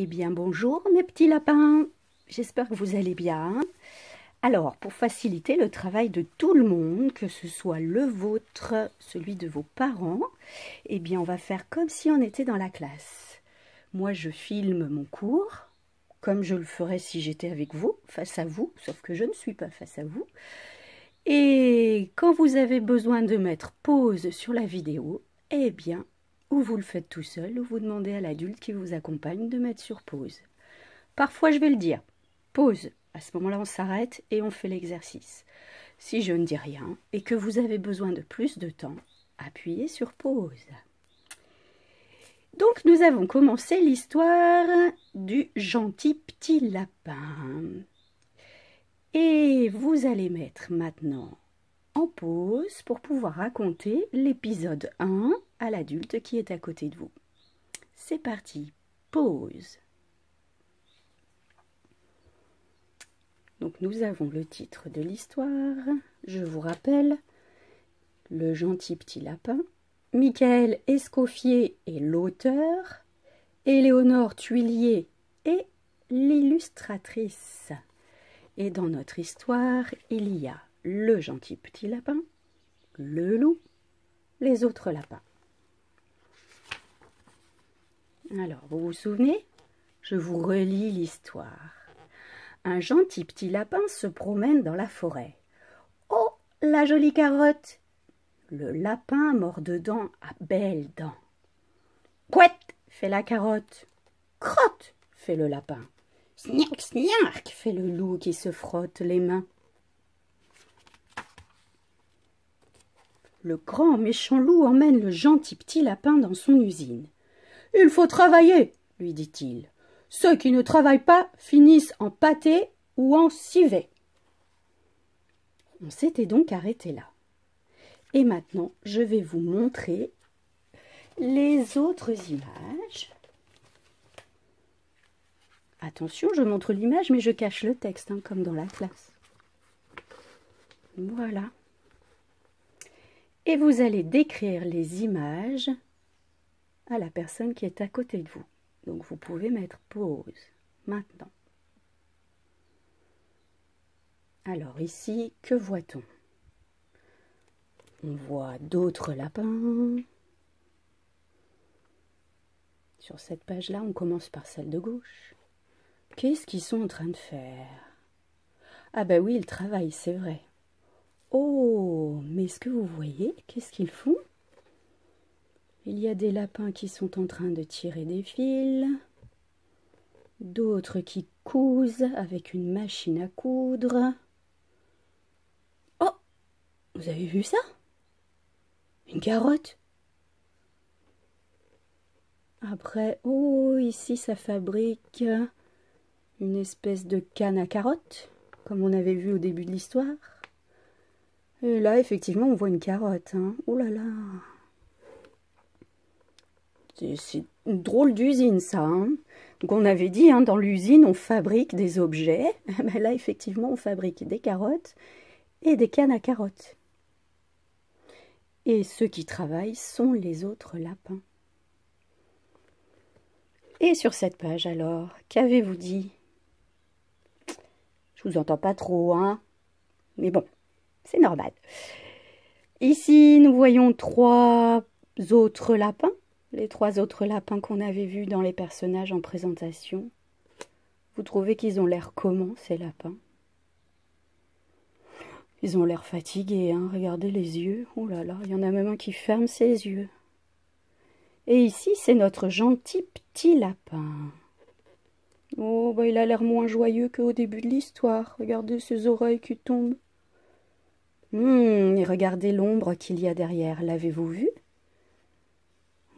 Eh bien bonjour mes petits lapins, j'espère que vous allez bien. Alors pour faciliter le travail de tout le monde, que ce soit le vôtre, celui de vos parents, eh bien on va faire comme si on était dans la classe. Moi je filme mon cours, comme je le ferais si j'étais avec vous, face à vous, sauf que je ne suis pas face à vous. Et quand vous avez besoin de mettre pause sur la vidéo, eh bien ou vous le faites tout seul, ou vous demandez à l'adulte qui vous accompagne de mettre sur pause. Parfois, je vais le dire. Pause. À ce moment-là, on s'arrête et on fait l'exercice. Si je ne dis rien et que vous avez besoin de plus de temps, appuyez sur pause. Donc, nous avons commencé l'histoire du gentil petit lapin. Et vous allez mettre maintenant en pause pour pouvoir raconter l'épisode 1 à l'adulte qui est à côté de vous. C'est parti, pause. Donc nous avons le titre de l'histoire, je vous rappelle, le gentil petit lapin. Michael Escoffier est l'auteur, Éléonore Tuillier est l'illustratrice. Et dans notre histoire, il y a le gentil petit lapin, le loup, les autres lapins. Alors, vous vous souvenez? Je vous relis l'histoire. Un gentil petit lapin se promène dans la forêt. Oh, la jolie carotte! Le lapin mord dedans à belles dents. Couette! Fait la carotte. Crotte! Fait le lapin. Sniark, sniark! Fait le loup qui se frotte les mains. Le grand méchant loup emmène le gentil petit lapin dans son usine. « Il faut travailler, lui dit-il. Ceux qui ne travaillent pas finissent en pâté ou en civet. » On s'était donc arrêté là. Et maintenant, je vais vous montrer les autres images. Attention, je montre l'image, mais je cache le texte, comme dans la classe. Voilà. Et vous allez décrire les images à la personne qui est à côté de vous. Donc vous pouvez mettre pause maintenant. Alors ici, que voit-on? On voit d'autres lapins. Sur cette page-là, on commence par celle de gauche. Qu'est-ce qu'ils sont en train de faire? Ah ben oui, ils travaillent, c'est vrai. Oh, mais est-ce que vous voyez? Qu'est-ce qu'ils font? Il y a des lapins qui sont en train de tirer des fils, d'autres qui cousent avec une machine à coudre. Oh, vous avez vu ça? Une carotte. Après, oh, ici ça fabrique une espèce de canne à carottes, comme on avait vu au début de l'histoire. Et là, effectivement, on voit une carotte. Oh là là! C'est une drôle d'usine, ça. Donc on avait dit, dans l'usine, on fabrique des objets. Mais là, effectivement, on fabrique des carottes et des cannes à carottes. Et ceux qui travaillent sont les autres lapins. Et sur cette page, alors, qu'avez-vous dit? Je vous entends pas trop, mais bon, c'est normal. Ici, nous voyons 3 autres lapins. Les 3 autres lapins qu'on avait vus dans les personnages en présentation. Vous trouvez qu'ils ont l'air comment, ces lapins? Ils ont l'air fatigués, regardez les yeux. Oh là là, il y en a même un qui ferme ses yeux. Et ici, c'est notre gentil petit lapin. Oh, il a l'air moins joyeux qu'au début de l'histoire. Regardez ses oreilles qui tombent. Et regardez l'ombre qu'il y a derrière. L'avez-vous vu?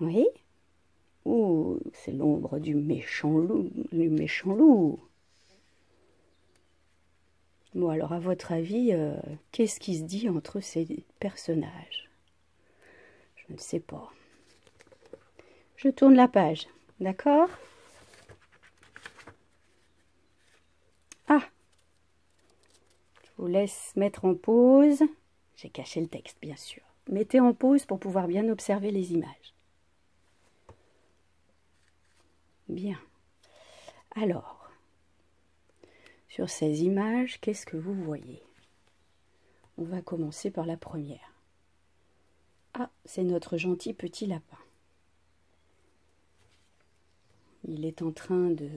Oui? Oh, c'est l'ombre du méchant loup. Bon, alors, à votre avis, qu'est-ce qui se dit entre ces personnages? Je ne sais pas. Je tourne la page, d'accord? Ah! Je vous laisse mettre en pause. J'ai caché le texte, bien sûr. Mettez en pause pour pouvoir bien observer les images. Bien. Alors, sur ces images, qu'est-ce que vous voyez? On va commencer par la première. Ah, c'est notre gentil petit lapin. Il est en train de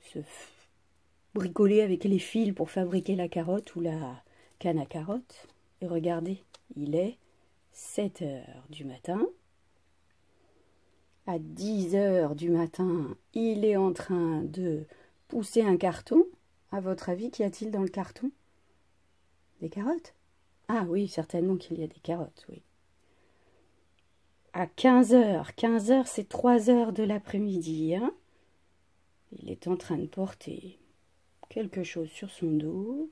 se bricoler avec les fils pour fabriquer la carotte ou la canne à carottes. Et regardez, il est 7 heures du matin. À 10 heures du matin, il est en train de pousser un carton. À votre avis, qu'y a-t-il dans le carton? Des carottes? Ah oui, certainement qu'il y a des carottes, oui. À 15 heures c'est 3 heures de l'après-midi, hein? Il est en train de porter quelque chose sur son dos.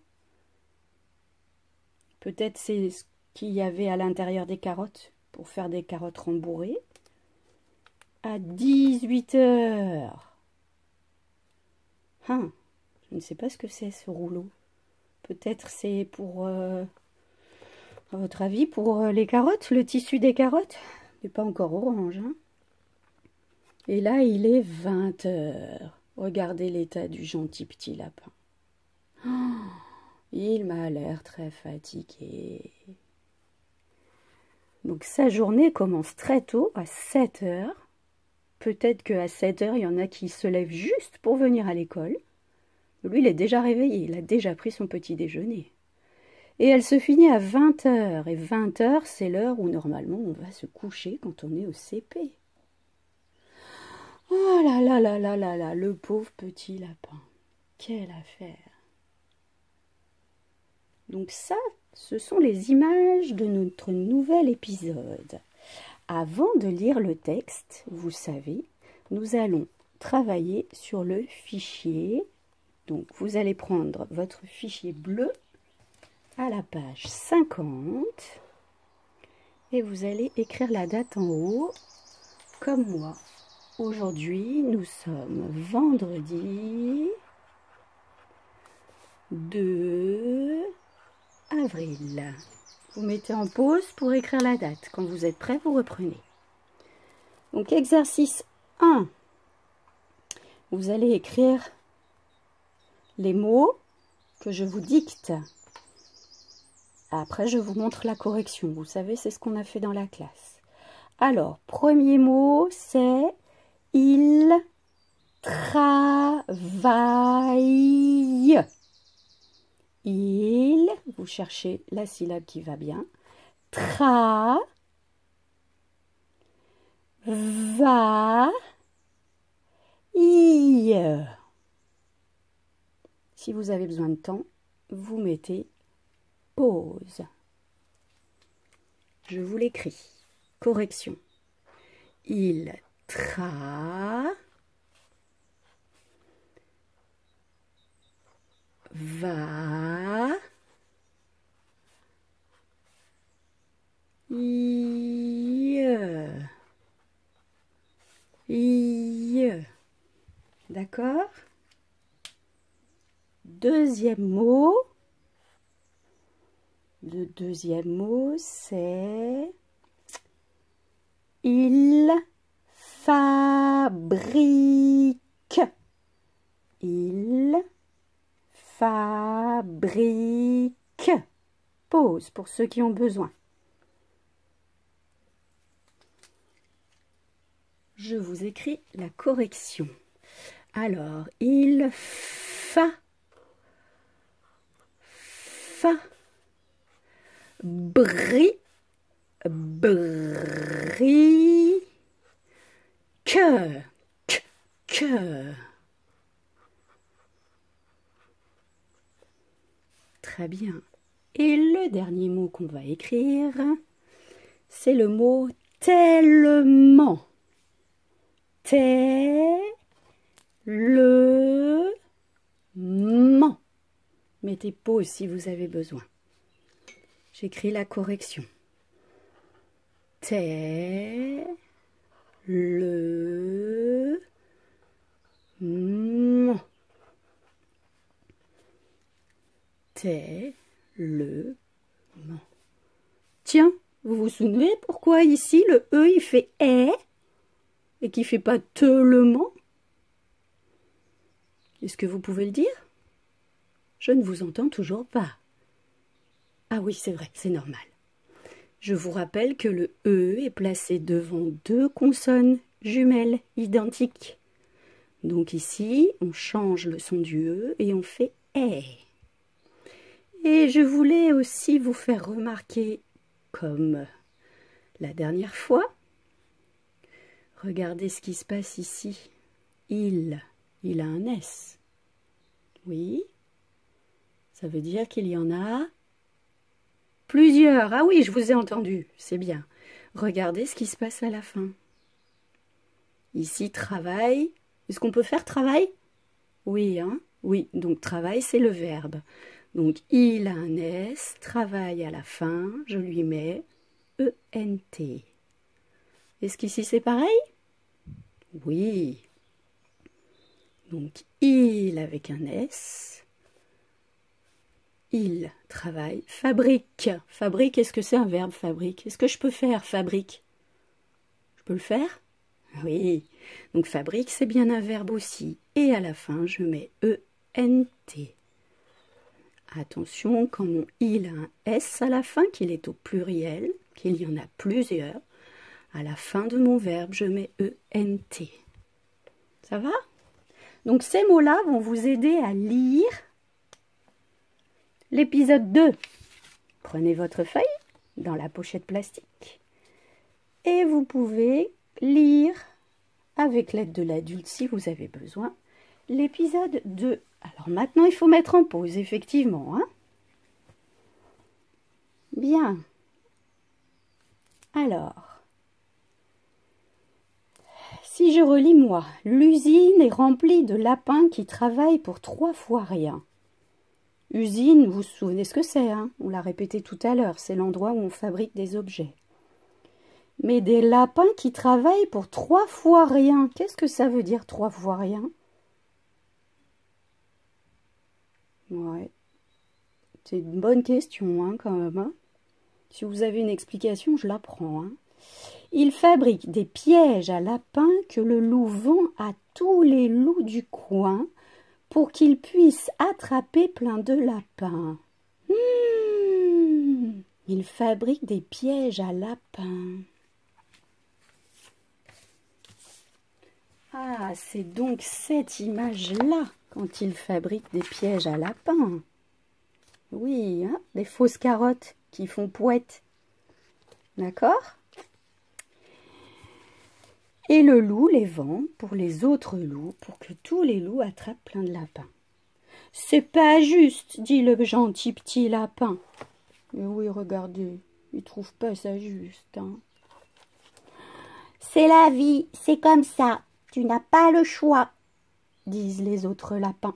Peut-être c'est ce qu'il y avait à l'intérieur des carottes pour faire des carottes rembourrées. À 18 heures. Je ne sais pas ce que c'est ce rouleau. Peut-être c'est pour, à votre avis, pour les carottes, le tissu des carottes. Il n'est pas encore orange, hein. Et là, il est 20 heures. Regardez l'état du gentil petit lapin. Il m'a l'air très fatigué. Donc sa journée commence très tôt, à 7 heures. Peut-être qu'à 7 heures, il y en a qui se lèvent juste pour venir à l'école. Lui, il est déjà réveillé, il a déjà pris son petit déjeuner. Et elle se finit à 20 heures. Et 20 heures, c'est l'heure où normalement on va se coucher quand on est au CP. Oh là là là là là là, le pauvre petit lapin. Quelle affaire. Donc ça, ce sont les images de notre nouvel épisode. Avant de lire le texte, vous savez, nous allons travailler sur le fichier. Donc vous allez prendre votre fichier bleu à la page 50 et vous allez écrire la date en haut, comme moi. Aujourd'hui, nous sommes vendredi 2 avril. Vous mettez en pause pour écrire la date. Quand vous êtes prêt, vous reprenez. Donc, exercice 1. Vous allez écrire les mots que je vous dicte. Après, je vous montre la correction. Vous savez, c'est ce qu'on a fait dans la classe. Alors, premier mot, c'est « il travaille ». Il, vous cherchez la syllabe qui va bien. Tra, va, i. Si vous avez besoin de temps, vous mettez pause. Je vous l'écris. Correction. Il va i. D'accord? Deuxième mot. Le deuxième mot, c'est il fabrique. Il fabrique. Pause pour ceux qui ont besoin. Je vous écris la correction. Alors, il brique. Très bien. Et le dernier mot qu'on va écrire, c'est le mot tellement. Tellement. Mettez pause si vous avez besoin. J'écris la correction. Tellement. Tellement. Tiens, vous vous souvenez pourquoi ici le E il fait « et » et qui ne fait pas « tellement » Est-ce que vous pouvez le dire? Je ne vous entends toujours pas. Ah oui, c'est vrai, c'est normal. Je vous rappelle que le E est placé devant deux consonnes jumelles identiques. Donc ici, on change le son du E et on fait E. Et je voulais aussi vous faire remarquer, comme la dernière fois, regardez ce qui se passe ici. Il a un S. Oui, ça veut dire qu'il y en a plusieurs. Ah oui, je vous ai entendu, c'est bien. Regardez ce qui se passe à la fin. Ici, travail. Est-ce qu'on peut faire travail? Oui, hein? Oui, donc travail, c'est le verbe. Donc, il a un S, travail à la fin, je lui mets ENT. Est-ce qu'ici, c'est pareil? Oui. Donc, il avec un S. Il travaille. Fabrique. Fabrique, est-ce que c'est un verbe, fabrique? Est-ce que je peux faire fabrique? Je peux le faire? Oui. Donc, fabrique, c'est bien un verbe aussi. Et à la fin, je mets ENT. Attention, quand mon il a un S à la fin, qu'il est au pluriel, qu'il y en a plusieurs, à la fin de mon verbe, je mets ENT. Ça va? Donc, ces mots-là vont vous aider à lire l'épisode 2. Prenez votre feuille dans la pochette plastique et vous pouvez lire avec l'aide de l'adulte si vous avez besoin l'épisode 2. Alors maintenant, il faut mettre en pause, effectivement. Hein? Bien. Alors, si je relis moi, l'usine est remplie de lapins qui travaillent pour 3 fois rien. Usine, vous vous souvenez ce que c'est, hein? On l'a répété tout à l'heure, c'est l'endroit où on fabrique des objets. Mais des lapins qui travaillent pour 3 fois rien. Qu'est-ce que ça veut dire 3 fois rien? Ouais. C'est une bonne question, hein, quand même. Hein? Si vous avez une explication, je la prends. Hein. Ils fabriquent des pièges à lapins que le loup vend à tous les loups du coin pour qu'ils puissent attraper plein de lapins. Ils fabriquent des pièges à lapins. Ah, c'est donc cette image-là quand ils fabriquent des pièges à lapins. Oui, hein, des fausses carottes qui font pouette. D'accord? Et le loup les vend pour les autres loups, pour que tous les loups attrapent plein de lapins. C'est pas juste, dit le gentil petit lapin. Mais oui, regardez, il trouve pas ça juste. Hein. C'est la vie, c'est comme ça. Tu n'as pas le choix, disent les autres lapins.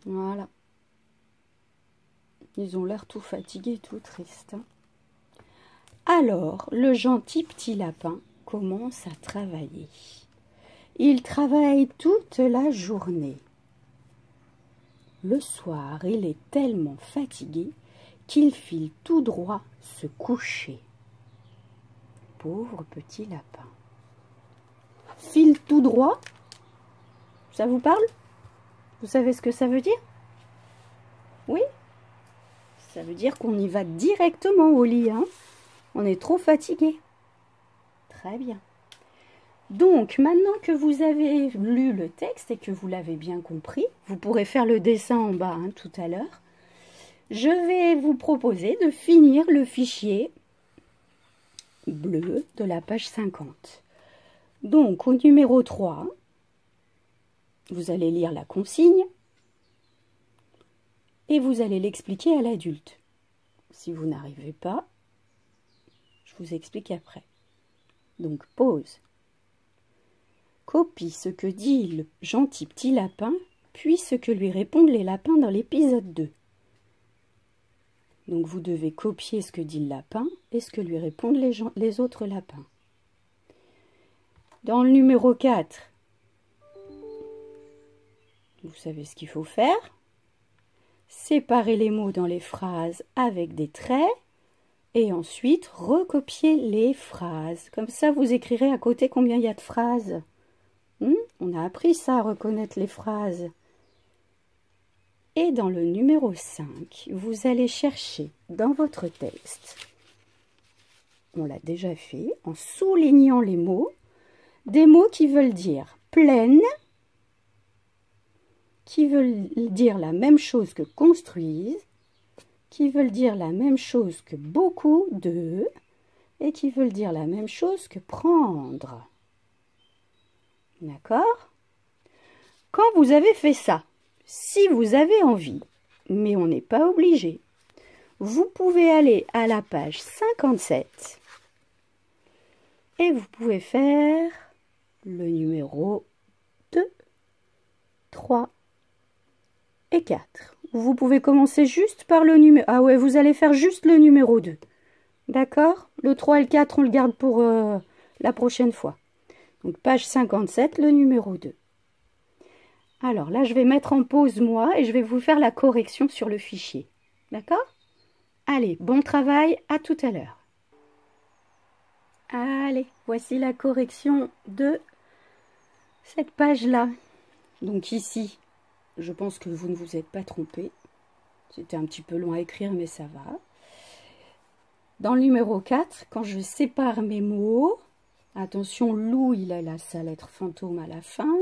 Voilà. Ils ont l'air tout fatigués, tout tristes. Hein. Alors, le gentil petit lapin commence à travailler. Il travaille toute la journée. Le soir, il est tellement fatigué qu'il file tout droit se coucher. Pauvre petit lapin. File tout droit? Ça vous parle? Vous savez ce que ça veut dire? Oui? Ça veut dire qu'on y va directement au lit. Hein? On est trop fatigué. Très bien. Donc, maintenant que vous avez lu le texte et que vous l'avez bien compris, vous pourrez faire le dessin en bas hein, tout à l'heure. Je vais vous proposer de finir le fichier bleu de la page 50. Donc, au numéro 3, vous allez lire la consigne et vous allez l'expliquer à l'adulte. Si vous n'arrivez pas, je vous explique après. Donc, pause. Copie ce que dit le gentil petit lapin, puis ce que lui répondent les lapins dans l'épisode 2. Donc vous devez copier ce que dit le lapin et ce que lui répondent les autres lapins. Dans le numéro 4, vous savez ce qu'il faut faire. Séparer les mots dans les phrases avec des traits et ensuite recopier les phrases. Comme ça, vous écrirez à côté combien il y a de phrases. On a appris ça, à reconnaître les phrases. Et dans le numéro 5, vous allez chercher dans votre texte, on l'a déjà fait, en soulignant les mots, des mots qui veulent dire pleine, qui veulent dire la même chose que construise, qui veulent dire la même chose que beaucoup de, et qui veulent dire la même chose que prendre. D'accord? Quand vous avez fait ça, si vous avez envie, mais on n'est pas obligé, vous pouvez aller à la page 57 et vous pouvez faire le numéro 2, 3 et 4. Vous pouvez commencer juste par le numéro... Ah ouais, vous allez faire juste le numéro 2. D'accord? Le 3 et le 4, on le garde pour la prochaine fois. Donc, page 57, le numéro 2. Alors là, je vais mettre en pause moi et je vais vous faire la correction sur le fichier. D'accord? Allez, bon travail, à tout à l'heure. Allez, voici la correction de cette page-là. Donc ici, je pense que vous ne vous êtes pas trompé. C'était un petit peu long à écrire, mais ça va. Dans le numéro 4, quand je sépare mes mots, attention, loup, il a sa lettre fantôme à la fin.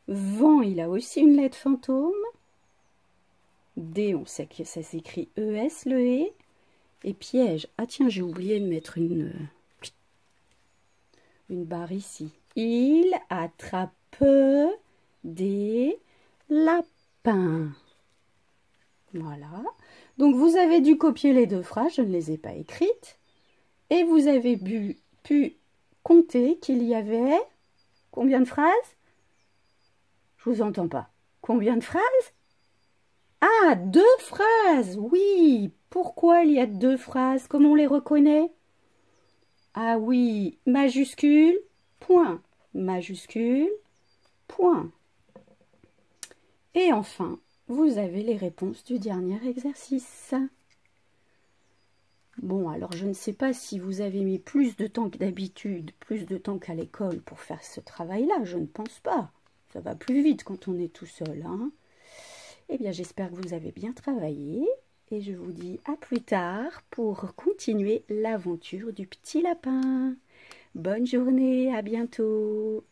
Vent, il a aussi une lettre fantôme. D, on sait que ça s'écrit ES, le E. Et piège, ah tiens, j'ai oublié de mettre une barre ici. Il attrape des lapins. Voilà. Donc, vous avez dû copier les deux phrases, je ne les ai pas écrites. Et vous avez pu compter qu'il y avait combien de phrases? Je vous entends pas. Combien de phrases? Ah, 2 phrases, oui. Pourquoi il y a 2 phrases? Comment on les reconnaît? Ah oui, majuscule, point, majuscule, point. Et enfin, vous avez les réponses du dernier exercice. Bon, alors je ne sais pas si vous avez mis plus de temps que d'habitude, plus de temps qu'à l'école pour faire ce travail-là, je ne pense pas. Ça va plus vite quand on est tout seul, hein. Eh bien, j'espère que vous avez bien travaillé et je vous dis à plus tard pour continuer l'aventure du petit lapin. Bonne journée, à bientôt.